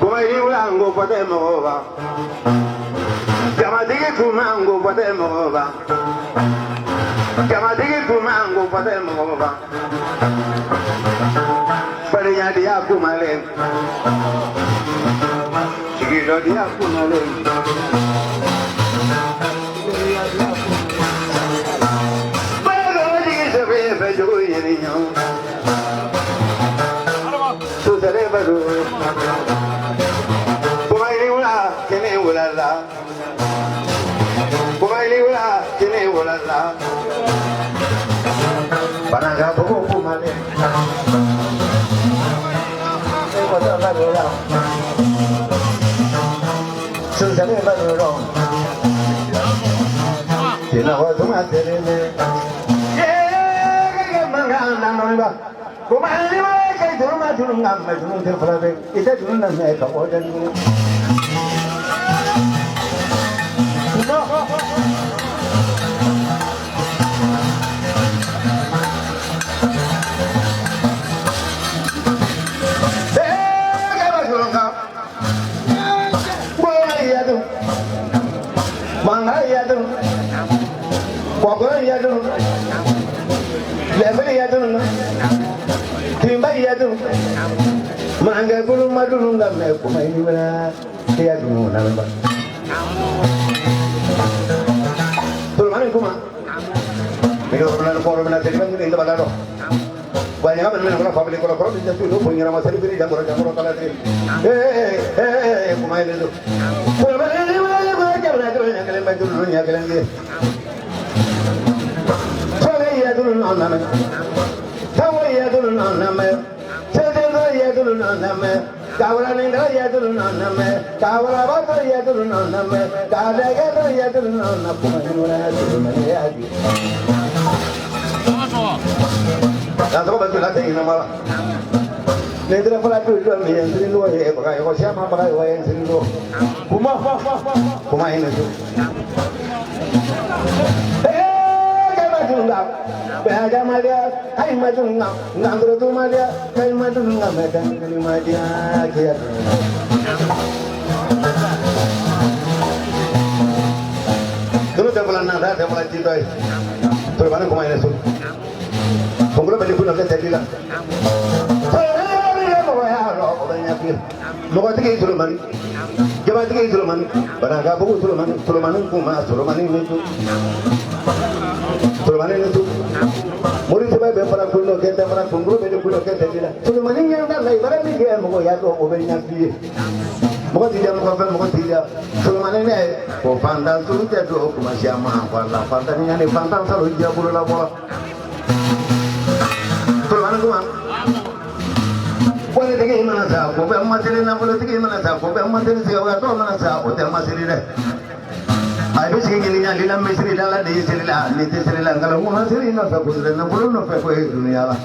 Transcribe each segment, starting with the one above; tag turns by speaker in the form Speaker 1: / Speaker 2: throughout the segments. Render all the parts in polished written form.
Speaker 1: kuma iriwula ngo pate moba jamadigi kuma ngo pate moba jamadigi kuma ngo pate moba parinya dia kuma le sigiro dia kuma le bago digi sebe bejo yeniyo susare bago Panangga buku kumale, kota baru susah baru tina waktu mati ini, menganang nolba, kumale kayak dulu maju nggak maju nanti berapa, kita dulu nanti kau dan mangga bulu madu nggak mau kumai ini mana dia dulu nambah tuh mana kuma minum benar kalau benar jadi mana ini balado banyak apa minum kalau pabrik kalau dia tuh punya nama sendiri beri jamur kalau dia kumai itu kalau mana ini mana jamur itu yang kalian bantu dulu yang kalian dia soalnya ya dulu nama tahu ya dulu nama ya dulu nama kawala nenggal ya dulu nama kawala batu ya dulu nama kadaga ya dulu nama kumana dulu mana ya di langsung bantu latih nama nedra pelatu dulu yang sini lu ya pakai kau siapa pakai kau yang sini lu kuma ini tu Tunggal, bahagia malia, hai matunggal, ngandro tu malia, hai matunggal, medan kali malia, kiat. Dulu tempat nada, tempat cinta, terbaru kemana tu? Pengguna beli pun ada jadi lah. Muka tiga Sulaiman, jawab tiga Sulaiman, barang kabu Sulaiman kuma Sulaiman itu. Sulaiman itu, murid sebab para kuno kita para kuno beda kuno kita tidak. Sulaiman ini yang dah lain barang ni dia muka ya tu obenya dia. Muka tidak. Sulaiman ini, kau pandang sulu dia tu kuma siapa? Wala pandang ni pandang selalu dia bulu la bola. Sulaiman kuma. Boleh tinggi mana sah? Kau masih ni nak boleh tinggi mana sah? Kau masih ni siapa tu mana sah? Hotel masih ni deh. Habis kegilinya lila mesri lala di sini lah, ni di sini lah. Kalau mau hasil ini nak pusing, nak belum nak pergi dunia lah.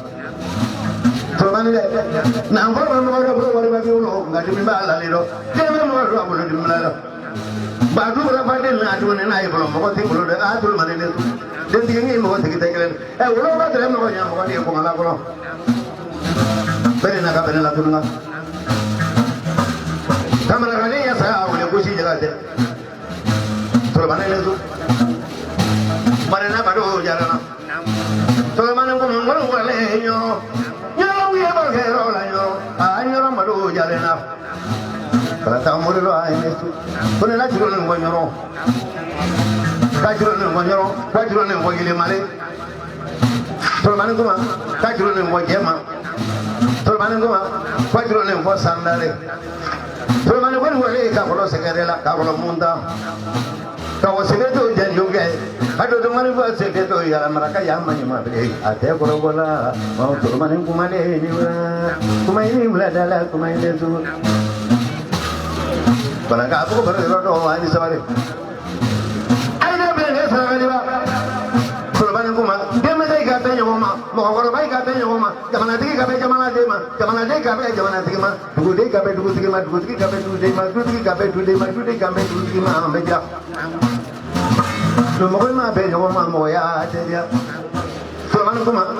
Speaker 1: Soalnya ni, nampak orang orang orang bagi ulo, nggak dimibah lah lilo. Dia memang orang orang dimibah lah. Batu berapa dia nak aduan ni naik belum? Mau tinggal belum? Aduan mana ni tu? Dan tinggi mau tinggi tinggi. Ulo apa tu? Mau yang mau dia pengalah belum? Beri nak beri lah tu nak. Kamera kali ya saya boleh kusi jaga dia. Sulaiman itu, mana baru jalan. Sulaiman itu mengurung walenya, nyolong ya bergerak lanya, anyorang baru jalan. Kalau tahu murid lain itu, punya lagi orang yang kajuran yang wajib malik. Sulaiman itu mah kajuran yang wajib mah. Sulaiman itu mah kajuran yang wajib sandal. Sulaiman itu boleh kalau sekarang kalau muntah. Kau sebetul jadi juga. Aduh teman ibu sebetul ya mereka yang menyemati. Ada bola mau Sulaiman yang kumade ini mula adalah kumade itu. Kalau aku berdoa ini sebalik. Ada benar sekali pak. Sulaiman yang kumade. Dia mesti katanya mama. Mau orang baik katanya mama. Zaman nanti kape zaman nanti mah. Zaman nanti mah. Dua tiga mah beja. Lu mau kemana beja mau ya dia. Sulaiman kumade.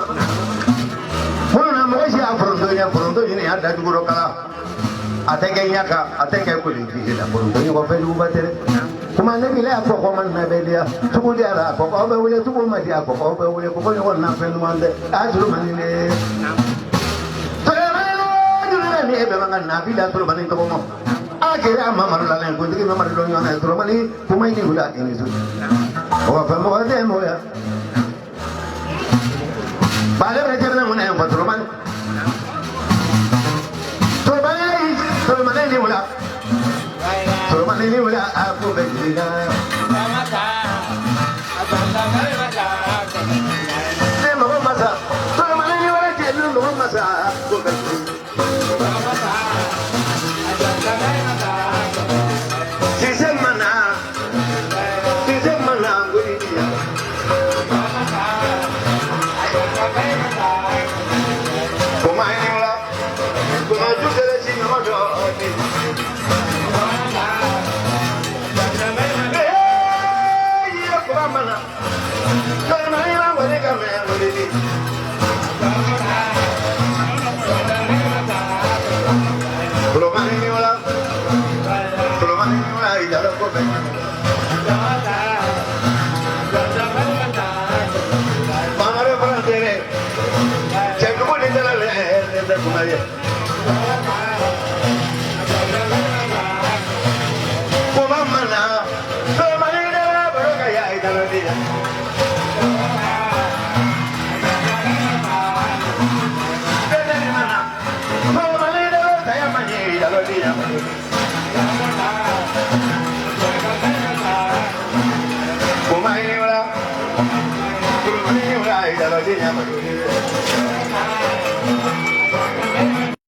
Speaker 1: Mana nama siapa perontonya ini ada di Gurukala. atekenya ateke kuliti la buru to ko fe du batere kuma ne bile ko ko man na be dia tubu dia la ko be wule tubu ma dia ko be wule ko ko na fe no mande azuru manine to ne ne be manga na bila to banin to mo akira mama la len ko digi mama do nyona to mani kuma ni hula ini su o fa mo de mo ya bale re jere mo na ko to mani Solomani ni wala aku berdina. Semua masa. Solomani ni wala jadi semua masa aku berdina. Sisa mana guri dia. Kumai ni wala. Kumai tu seleksi nama doa.